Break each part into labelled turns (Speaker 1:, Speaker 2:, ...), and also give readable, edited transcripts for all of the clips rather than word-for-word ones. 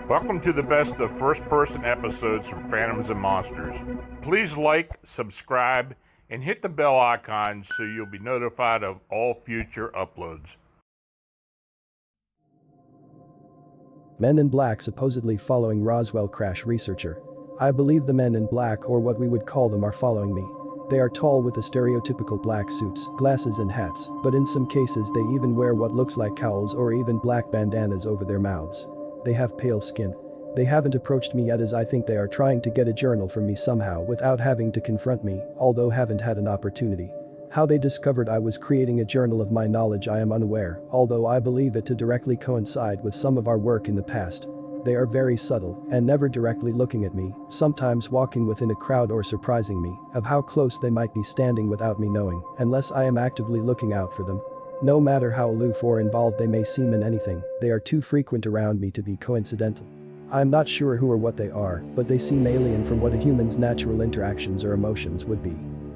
Speaker 1: Welcome to the best of first-person episodes from Phantoms and Monsters. Please like, subscribe, and hit the bell icon so you'll be notified of all future uploads.
Speaker 2: Men in Black supposedly following Roswell crash researcher. I believe the men in black, or what we would call them, are following me. They are tall with the stereotypical black suits, glasses and hats, but in some cases they even wear what looks like cowls or even black bandanas over their mouths. They have pale skin. They haven't approached me yet, as I think they are trying to get a journal from me somehow without having to confront me, although haven't had an opportunity. How they discovered I was creating a journal of my knowledge I am unaware, although I believe it to directly coincide with some of our work in the past. They are very subtle and never directly looking at me, sometimes walking within a crowd or surprising me of how close they might be standing without me knowing, unless I am actively looking out for them. No matter how aloof or involved they may seem in anything, they are too frequent around me to be coincidental. I am not sure who or what they are, but they seem alien from what a human's natural interactions or emotions would be.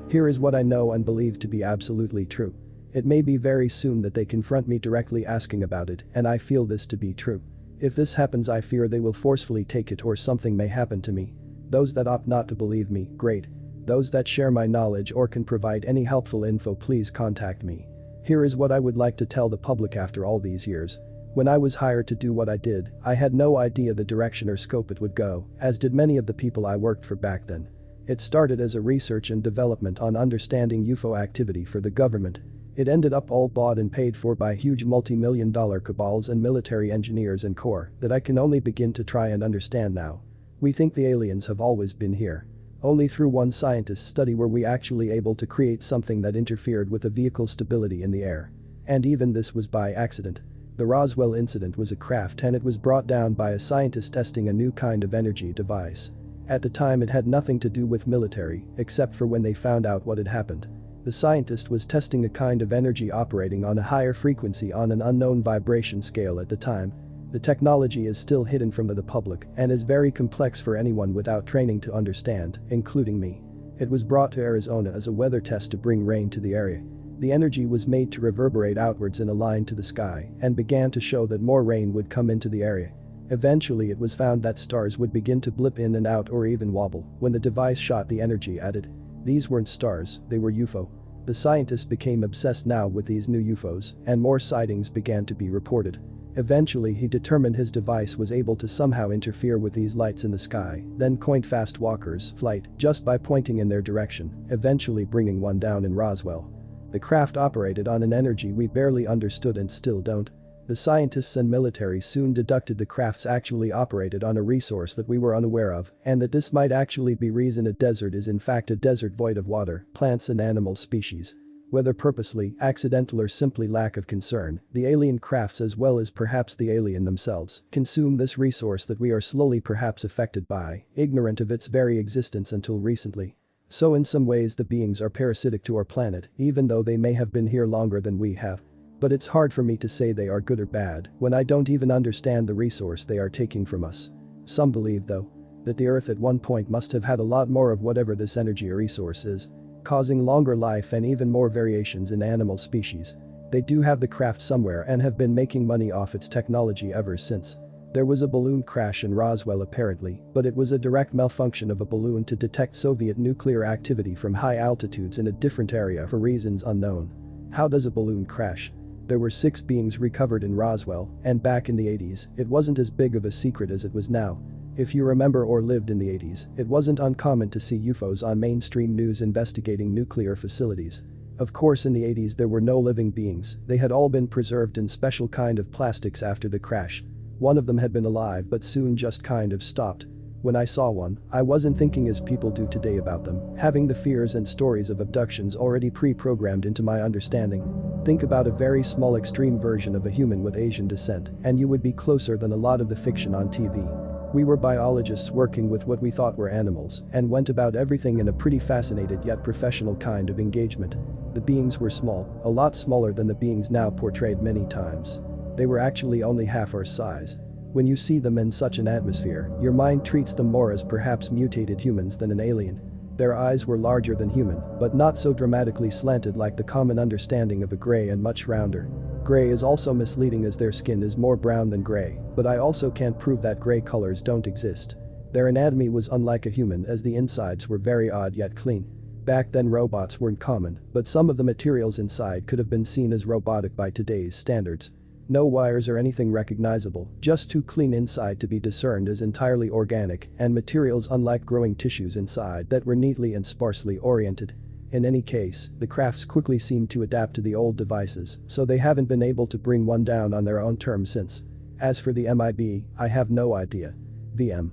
Speaker 2: Here is what I know and believe to be absolutely true. It may be very soon that they confront me directly asking about it, and I feel this to be true. If this happens, I fear they will forcefully take it or something may happen to me. Those that opt not to believe me, great. Those that share my knowledge or can provide any helpful info, please contact me. Here is what I would like to tell the public after all these years. When I was hired to do what I did, I had no idea the direction or scope it would go, as did many of the people I worked for back then. It started as a research and development on understanding UFO activity for the government. It ended up all bought and paid for by huge multi-million-dollar cabals and military engineers and corps that I can only begin to try and understand now. We think the aliens have always been here. Only through one scientist's study were we actually able to create something that interfered with the vehicle's stability in the air. And even this was by accident. The Roswell incident was a craft, and it was brought down by a scientist testing a new kind of energy device. At the time it had nothing to do with military, except for when they found out what had happened. The scientist was testing a kind of energy operating on a higher frequency on an unknown vibration scale at the time. The technology is still hidden from the public and is very complex for anyone without training to understand, including me. It was brought to Arizona as a weather test to bring rain to the area. The energy was made to reverberate outwards in a line to the sky and began to show that more rain would come into the area. Eventually it was found that stars would begin to blip in and out or even wobble when the device shot the energy at it. These weren't stars, they were UFO. The scientist became obsessed now with these new UFOs, and more sightings began to be reported. Eventually he determined his device was able to somehow interfere with these lights in the sky, then coined fast walkers flight just by pointing in their direction, eventually bringing one down in Roswell. The craft operated on an energy we barely understood and still don't. The scientists and military soon deducted the crafts actually operated on a resource that we were unaware of, and that this might actually be reason a desert is in fact a desert void of water, plants and animal species. Whether purposely, accidental or simply lack of concern, the alien crafts, as well as perhaps the alien themselves, consume this resource that we are slowly perhaps affected by, ignorant of its very existence until recently. So in some ways the beings are parasitic to our planet, even though they may have been here longer than we have. But it's hard for me to say they are good or bad when I don't even understand the resource they are taking from us. Some believe, though, that the Earth at one point must have had a lot more of whatever this energy or resource is, causing longer life and even more variations in animal species. They do have the craft somewhere and have been making money off its technology ever since. There was a balloon crash in Roswell apparently, but it was a direct malfunction of a balloon to detect Soviet nuclear activity from high altitudes in a different area for reasons unknown. How does a balloon crash? There were 6 beings recovered in Roswell, and back in the 80s, it wasn't as big of a secret as it was now. If you remember or lived in the 80s, it wasn't uncommon to see UFOs on mainstream news investigating nuclear facilities. Of course in the 80s there were no living beings, they had all been preserved in special kind of plastics after the crash. One of them had been alive but soon just kind of stopped. When I saw one, I wasn't thinking as people do today about them, having the fears and stories of abductions already pre-programmed into my understanding. Think about a very small extreme version of a human with Asian descent, and you would be closer than a lot of the fiction on TV. We were biologists working with what we thought were animals, and went about everything in a pretty fascinated yet professional kind of engagement. The beings were small, a lot smaller than the beings now portrayed many times. They were actually only half our size. When you see them in such an atmosphere, your mind treats them more as perhaps mutated humans than an alien. Their eyes were larger than human, but not so dramatically slanted like the common understanding of a gray, and much rounder. Gray is also misleading as their skin is more brown than gray, but I also can't prove that gray colors don't exist. Their anatomy was unlike a human as the insides were very odd yet clean. Back then robots weren't common, but some of the materials inside could have been seen as robotic by today's standards. No wires or anything recognizable, just too clean inside to be discerned as entirely organic, and materials unlike growing tissues inside that were neatly and sparsely oriented. In any case, the crafts quickly seemed to adapt to the old devices, so they haven't been able to bring one down on their own terms since. As for the MIB, I have no idea. VM.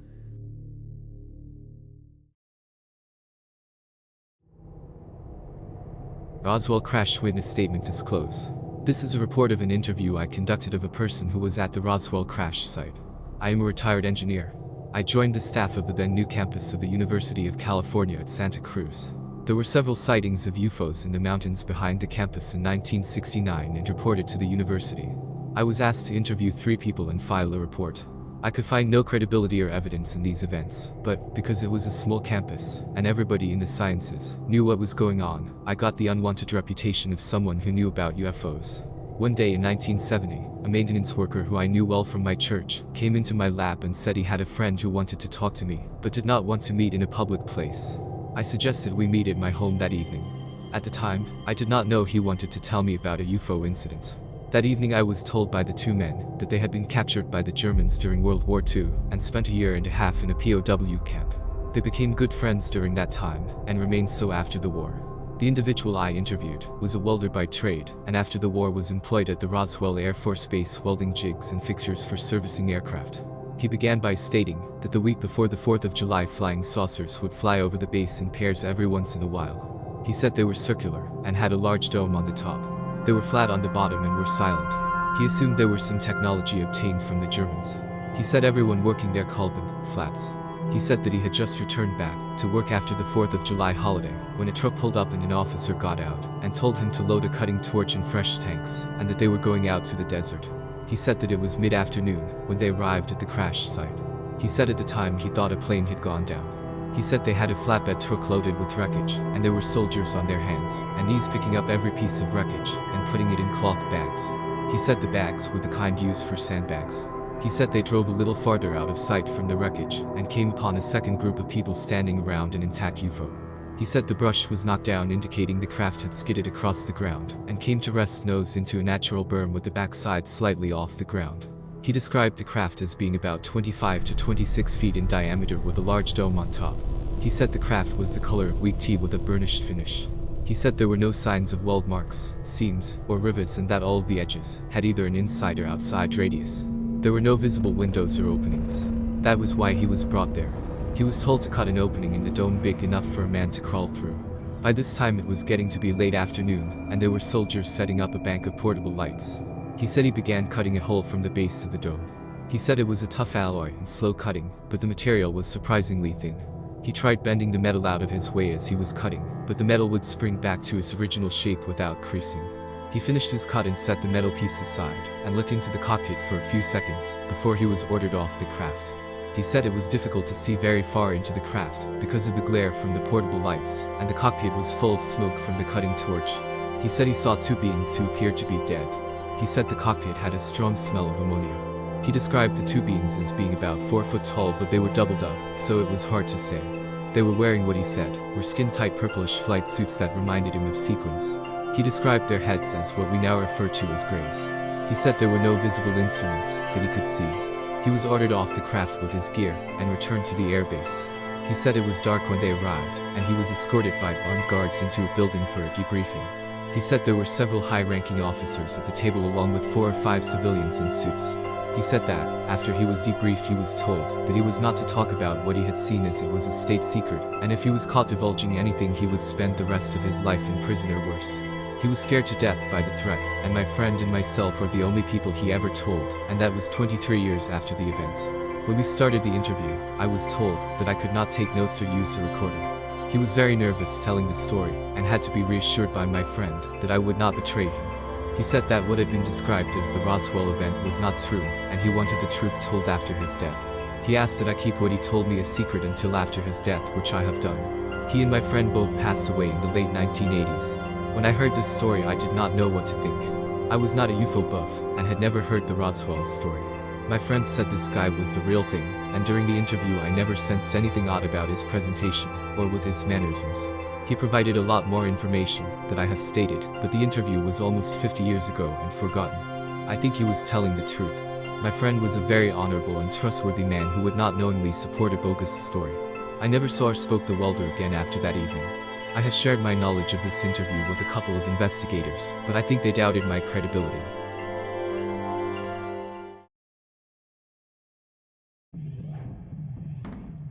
Speaker 3: Roswell crash witness statement disclosed. This is a report of an interview I conducted of a person who was at the Roswell crash site. I am a retired engineer. I joined the staff of the then new campus of the University of California at Santa Cruz. There were several sightings of UFOs in the mountains behind the campus in 1969 and reported to the university. I was asked to interview 3 people and file a report. I could find no credibility or evidence in these events, but because it was a small campus, and everybody in the sciences knew what was going on, I got the unwanted reputation of someone who knew about UFOs. One day in 1970, a maintenance worker who I knew well from my church came into my lab and said he had a friend who wanted to talk to me, but did not want to meet in a public place. I suggested we meet at my home that evening. At the time, I did not know he wanted to tell me about a UFO incident. That evening I was told by the 2 men that they had been captured by the Germans during World War II and spent a year and a half in a POW camp. They became good friends during that time and remained so after the war. The individual I interviewed was a welder by trade and after the war was employed at the Roswell Air Force Base welding jigs and fixtures for servicing aircraft. He began by stating that the week before the 4th of July flying saucers would fly over the base in pairs every once in a while. He said they were circular and had a large dome on the top. They were flat on the bottom and were silent. He assumed there were some technology obtained from the Germans. He said everyone working there called them flats. He said that he had just returned back to work after the 4th of July holiday when a truck pulled up and an officer got out and told him to load a cutting torch and fresh tanks and that they were going out to the desert. He said that it was mid-afternoon when they arrived at the crash site. He said at the time he thought a plane had gone down. He said they had a flatbed truck loaded with wreckage and there were soldiers on their hands and knees picking up every piece of wreckage and putting it in cloth bags. He said the bags were the kind used for sandbags. He said they drove a little farther out of sight from the wreckage and came upon a second group of people standing around an intact UFO. He said the brush was knocked down indicating the craft had skidded across the ground and came to rest nose into a natural berm with the backside slightly off the ground. He described the craft as being about 25 to 26 feet in diameter with a large dome on top. He said the craft was the color of weak tea with a burnished finish. He said there were no signs of weld marks, seams, or rivets and that all of the edges had either an inside or outside radius. There were no visible windows or openings. That was why he was brought there. He was told to cut an opening in the dome big enough for a man to crawl through. By this time it was getting to be late afternoon and there were soldiers setting up a bank of portable lights. He said he began cutting a hole from the base of the dome. He said it was a tough alloy and slow cutting, but the material was surprisingly thin. He tried bending the metal out of his way as he was cutting, but the metal would spring back to its original shape without creasing. He finished his cut and set the metal piece aside and looked into the cockpit for a few seconds before he was ordered off the craft. He said it was difficult to see very far into the craft because of the glare from the portable lights, and the cockpit was full of smoke from the cutting torch. He said he saw 2 beings who appeared to be dead. He said the cockpit had a strong smell of ammonia. He described the 2 beings as being about 4 foot tall, but they were doubled up, so it was hard to say. They were wearing what he said were skin-tight purplish flight suits that reminded him of sequins. He described their heads as what we now refer to as grays. He said there were no visible instruments that he could see. He was ordered off the craft with his gear and returned to the airbase. He said it was dark when they arrived, and he was escorted by armed guards into a building for a debriefing. He said there were several high-ranking officers at the table along with 4 or 5 civilians in suits. He said that, after he was debriefed, he was told that he was not to talk about what he had seen as it was a state secret, and if he was caught divulging anything he would spend the rest of his life in prison or worse. He was scared to death by the threat, and my friend and myself were the only people he ever told, and that was 23 years after the event. When we started the interview, I was told that I could not take notes or use a recorder. He was very nervous telling the story, and had to be reassured by my friend that I would not betray him. He said that what had been described as the Roswell event was not true, and he wanted the truth told after his death. He asked that I keep what he told me a secret until after his death, which I have done. He and my friend both passed away in the late 1980s. When I heard this story, I did not know what to think. I was not a UFO buff and had never heard the Roswell story. My friend said this guy was the real thing, and during the interview I never sensed anything odd about his presentation or with his mannerisms. He provided a lot more information that I have stated, but the interview was almost 50 years ago and forgotten. I think he was telling the truth. My friend was a very honorable and trustworthy man who would not knowingly support a bogus story. I never saw or spoke the welder again after that evening. I have shared my knowledge of this interview with a couple of investigators, but I think they doubted my credibility.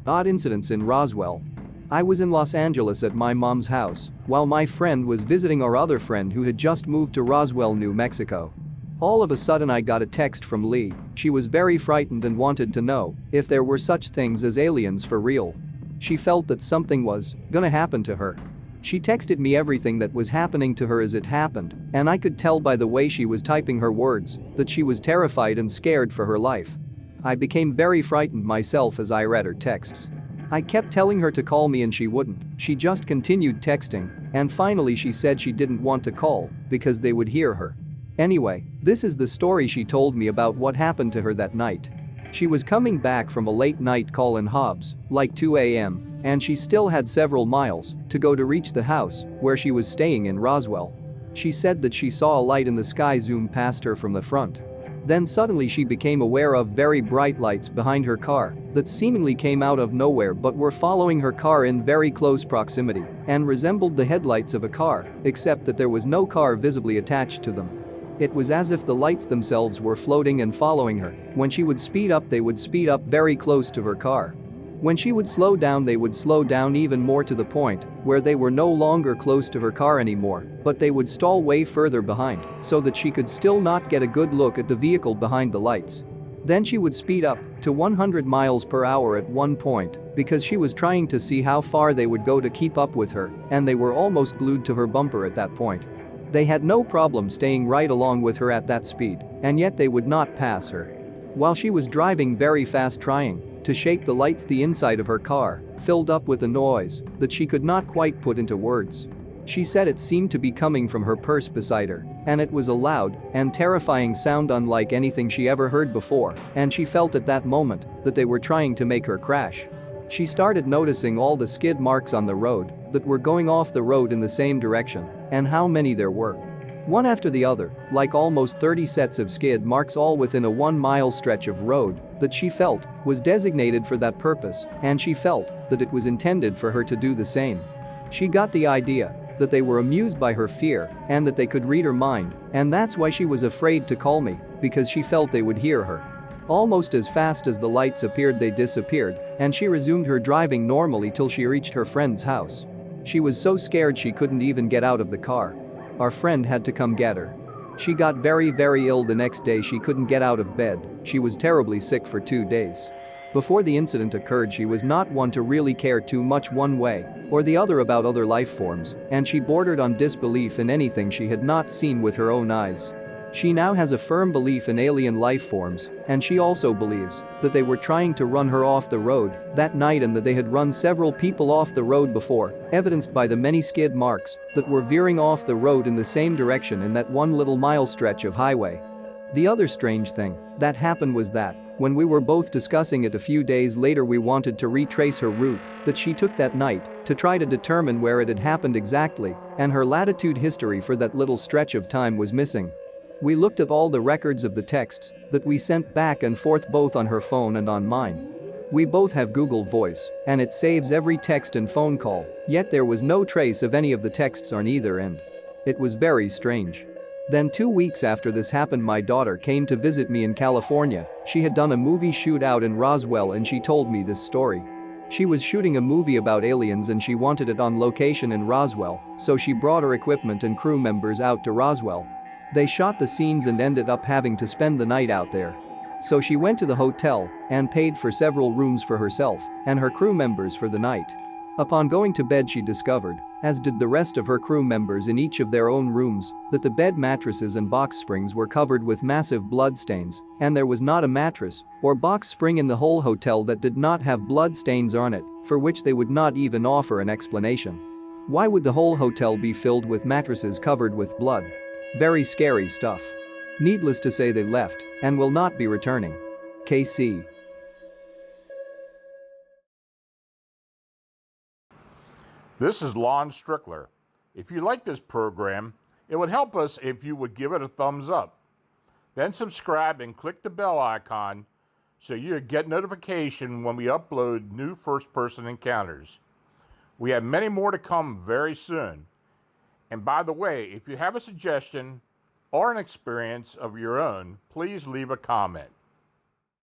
Speaker 4: Odd incidents in Roswell. I was in Los Angeles at my mom's house, while my friend was visiting our other friend who had just moved to Roswell, New Mexico. All of a sudden I got a text from Lee. She was very frightened and wanted to know if there were such things as aliens for real. She felt that something was gonna happen to her. She texted me everything that was happening to her as it happened, and I could tell by the way she was typing her words that she was terrified and scared for her life. I became very frightened myself as I read her texts. I kept telling her to call me and she wouldn't. She just continued texting, and finally she said she didn't want to call because they would hear her. Anyway, this is the story she told me about what happened to her that night. She was coming back from a late night call in Hobbs, like 2 a.m., and she still had several miles to go to reach the house where she was staying in Roswell. She said that she saw a light in the sky zoom past her from the front. Then suddenly she became aware of very bright lights behind her car that seemingly came out of nowhere but were following her car in very close proximity and resembled the headlights of a car, except that there was no car visibly attached to them. It was as if the lights themselves were floating and following her. When she would speed up, they would speed up very close to her car. When she would slow down, they would slow down even more to the point where they were no longer close to her car anymore, but they would stall way further behind so that she could still not get a good look at the vehicle behind the lights. Then she would speed up to 100 miles per hour at one point because she was trying to see how far they would go to keep up with her, and they were almost glued to her bumper at that point. They had no problem staying right along with her at that speed, and yet they would not pass her. While she was driving very fast, trying to shake the lights, the inside of her car filled up with a noise that she could not quite put into words. She said it seemed to be coming from her purse beside her, and it was a loud and terrifying sound unlike anything she ever heard before, and she felt at that moment that they were trying to make her crash. She started noticing all the skid marks on the road that were going off the road in the same direction, and how many there were. One after the other, like almost 30 sets of skid marks, all within a 1-mile stretch of road that she felt was designated for that purpose, and she felt that it was intended for her to do the same. She got the idea that they were amused by her fear and that they could read her mind, and that's why she was afraid to call me, because she felt they would hear her. Almost as fast as the lights appeared, they disappeared, and she resumed her driving normally till she reached her friend's house. She was so scared she couldn't even get out of the car. Our friend had to come get her. She got very ill the next day. She couldn't get out of bed. She was terribly sick for 2 days. Before the incident occurred, she was not one to really care too much one way or the other about other life forms, and she bordered on disbelief in anything she had not seen with her own eyes. She now has a firm belief in alien life forms, and she also believes that they were trying to run her off the road that night and that they had run several people off the road before, evidenced by the many skid marks that were veering off the road in the same direction in that 1 little mile stretch of highway. The other strange thing that happened was that when we were both discussing it a few days later, we wanted to retrace her route that she took that night to try to determine where it had happened exactly, and her latitude history for that little stretch of time was missing. We looked at all the records of the texts that we sent back and forth, both on her phone and on mine. We both have Google Voice, and it saves every text and phone call, yet there was no trace of any of the texts on either end. It was very strange. Then 2 weeks after this happened, my daughter came to visit me in California. She had done a movie shoot out in Roswell, and she told me this story. She was shooting a movie about aliens and she wanted it on location in Roswell, so she brought her equipment and crew members out to Roswell. They shot the scenes and ended up having to spend the night out there. So she went to the hotel and paid for several rooms for herself and her crew members for the night. Upon going to bed, she discovered, as did the rest of her crew members in each of their own rooms, that the bed mattresses and box springs were covered with massive blood stains, and there was not a mattress or box spring in the whole hotel that did not have blood stains on it, for which they would not even offer an explanation. Why would the whole hotel be filled with mattresses covered with blood? Very scary stuff. Needless to say, they left and will not be returning. KC.
Speaker 1: This is Lon Strickler. If you like this program, it would help us if you would give it a thumbs up. Then subscribe and click the bell icon so you get notification when we upload new first-person encounters. We have many more to come very soon. And by the way, if you have a suggestion or an experience of your own, please leave a comment.